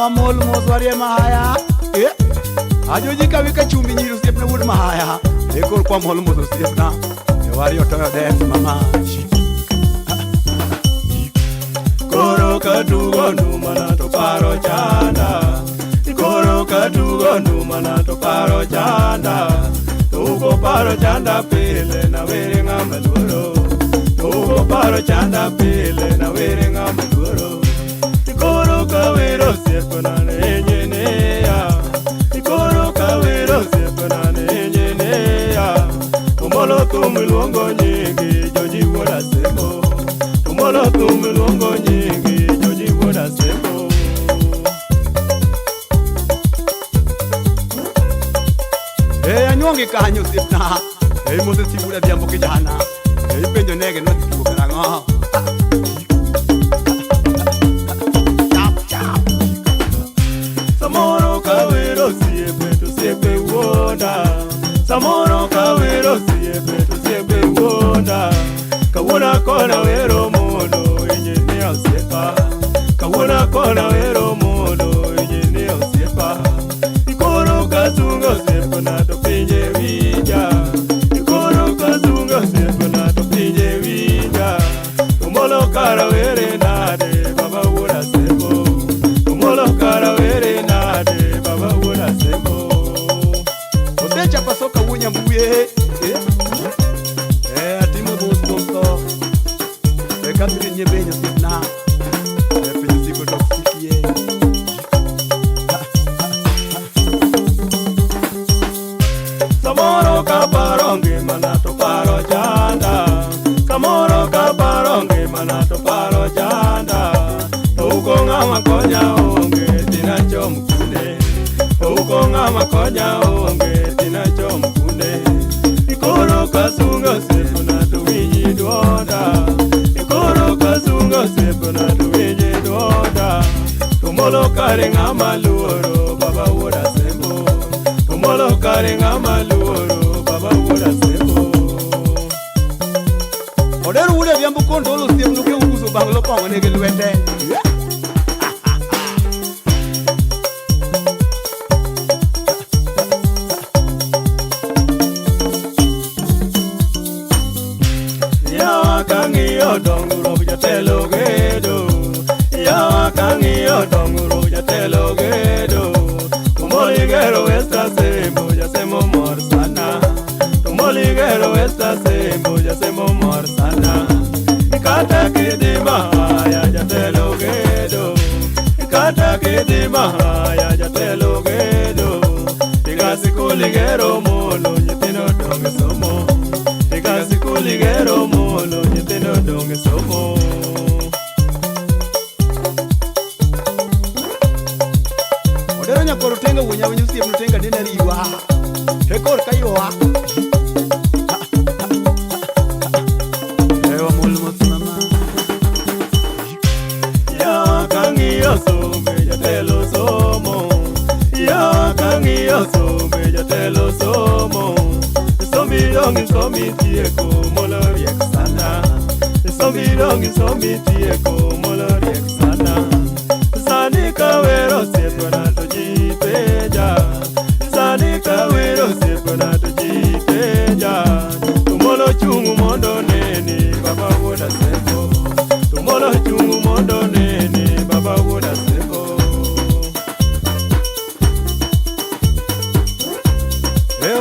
wa mol moswarie mahaya ajoji ka wika chumbi nyiru siep na wud mahaya ekor kwa mol moso siep na wari otoyo den mama koro katugo numana to paro chanda koro katugo numana to paro chanda ugo paro chanda pile na were ngama luoro ugo paro chanda pile na were ngama luoro koro kawero siepna nenyene ya koro kawero siepna nenyene ya umolo tumluongo nyingi joji woda semo umolo tumluongo nyingi joji woda semo anyonge kanyo siepna mose sibuda diambo kijana penjo nege no tituo karango samoro kawero siepe to siepe woda samoro kawero siepe to siepe woda kawona kona wero mono enyene osiepa kawona kona wero mono enyene osiepa ikoro kazungo siepna to pinje wija ikoro kazungo siepna to pinje wija umolo kara were nade baba woda sebo umolo kara were nade baba woda sebo otecha pasoka wunya mbuye atimo bosto katri nyebenyo sipna penyo siko toksikie samoro kaparonge mana to paro chanda samoro kaparonge mana to paro chanda uko ngama konya onge tina chomkune uko ngama konya onge tina chomkune ikoro kasungo sepuna to winyi doda ikoro kasungo sepuna to winyi doda tumolo kare ngama luoro baba woda sembo tumolo kare ngama luoro baba woda sembo oderu wude biambu kondolo siepno ke uguso banglo pongo nege lwete donguro jatelo gedo ya kangiyo donguro jatelo gedo tumoligero esta sembo ya semo mor sana tumoligero esta sembo ya semo mor sana kata kidima ya jatelo gedo kata kidima ya jatelo gedo tigasi kuligero molo nyitino donge somo tigasi kuligero molo nyitino donge somo odero nyakoro tenga wunya winyu siep no tenga dina riwa rekor kayoa ewa molo mama ya kangiyo some jatelo somo ya kangiyo some jatelo somo somi tieko molo riek sana somi tieko molo riek sana sani kawero siepna to jipeja sani kawero siepna to jipeja tumolo chungu mondo neni baba woda sebo tumolo chungu mondo neni baba woda sebo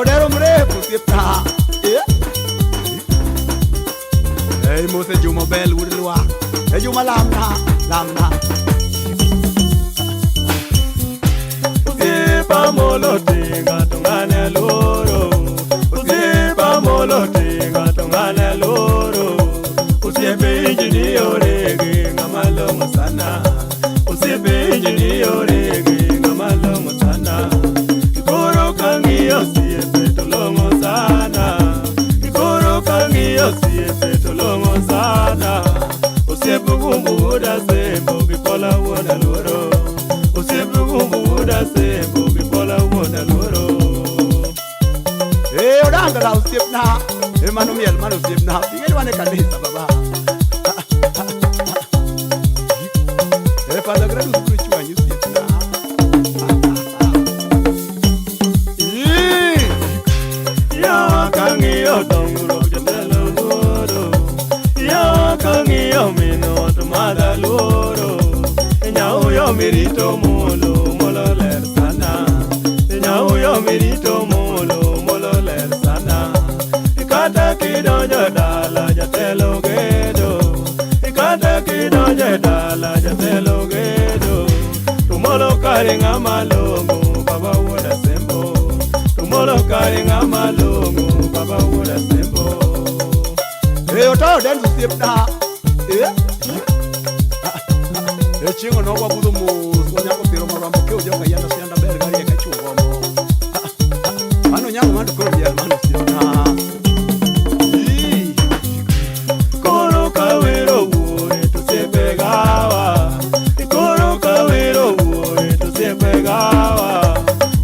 odero mrefu siepna mose juma bel wudlwa juma lamna usipa molo tinga tongane loro usipa molo tinga tongane loro usipe injini orege ngamalo musana usipe injini orege ngamalo musana ikoro kangiyo sipe tolongo sana ikoro kangiyo sipe tolongo sana usipe kumbuda sembo bipola wona loro usipe kumbuda sembo bipola wona loro odanga la usipe na manu miel manu usipe na bigel wane kanisa baba para gradu kuchwa usipe na yo mino to mada loro nyau yo mirito molo molo ler sana nyau yo mirito molo ler sana ikata kidonjo dala jatelo gedo ikata kidonjo dala jatelo gedo tumolo kare ngama longo baba woda sembo tumolo kare ngama longo baba woda sembo oto den sip da chingo no wabudo mo sonya ko piro marambo ke ojo kayana sianda ber gari ka chugo mo ano nyango mando ko ya mano sina koro kawero wuore to se pegawa koro kawero wuore to se pegawa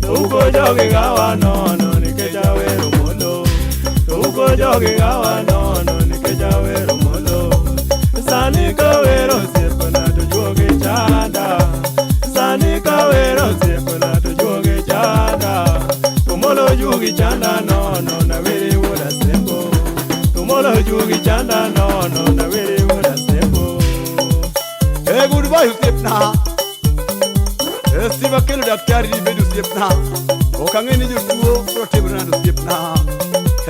uko joge gawa no ni ke jawero molo uko joge gawa no ni ke jawero molo sani kawero sepana to joge chanda sani kawero sepana to joge chanda tumolo jugi chanda no na vere woda sembo tumolo jugi chanda no na vere woda sembo goodbye sepna siva kelo daktari di bedu sepna o kangeni jotuo protebra no sepna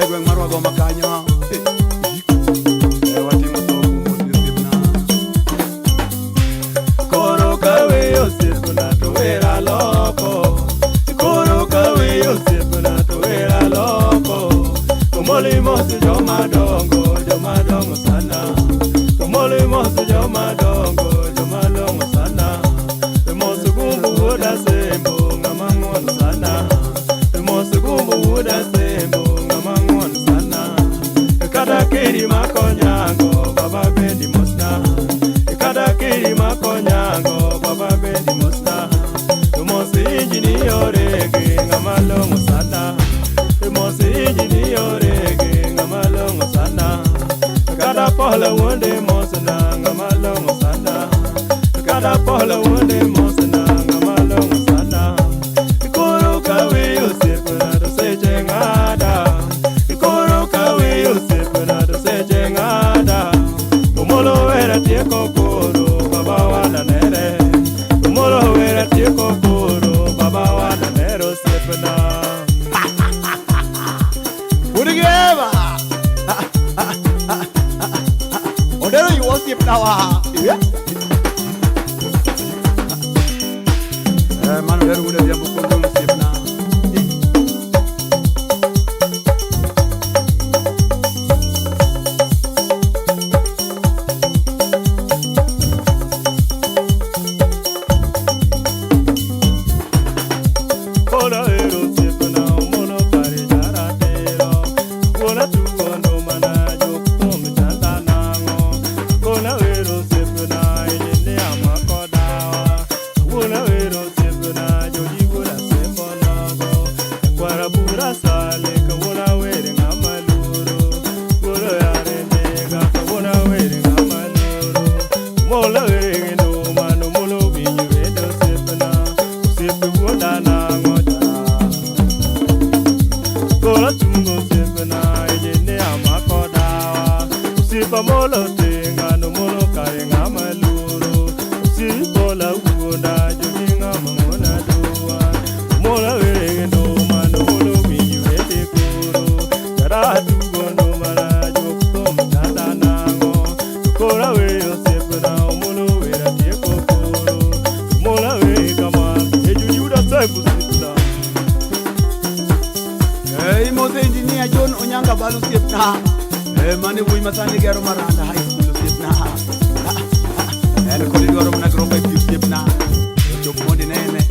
egwen marwa go makanya Molimos jomadongo sana molimos jomadongo sana mos gumbu woda sembo ngamangon sana mos gumbu woda sembo ngamangon sana kada kiri makonyango baba bendi mosna kada kiri makonyango baba bendi mosna mos injiniore ge ngamalongo sana mos injiniore kada pola wonde mosna ngamalongo sana kada pola wonde mosna ngamalongo sana ikoro kawe yosepna to seje ngada ikoro kawe yosepna to seje ngada umolo wera tieko koro baba wala nere umolo wera tieko koro baba wala nero sepna Urigeva Odero you want sip now man odero udah dia bukan sip na molo tenga no molo karenga maluro si bola uonda joginga mangona doa mola werendo mano molo miwete kuro kara tugo no mala jokto mtanda nango kora we yosepna molo wera tieko kuro mola we kama ejujuda saibu sipna Mose engineer John Onyanga balu sepna mane bui masani garo maranda high school sepna ko didoro na gro bay sepna job modi nene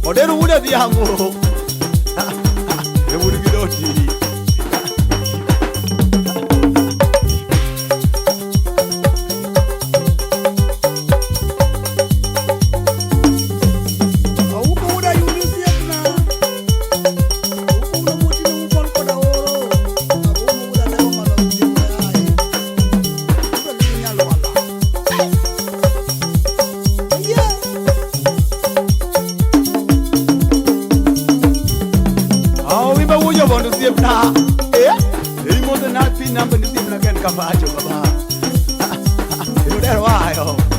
odero wuda diamo e wudi bidoti bondo siepna Mose na pin namba ni sim na ken kamacho baba. Yo dero ayo.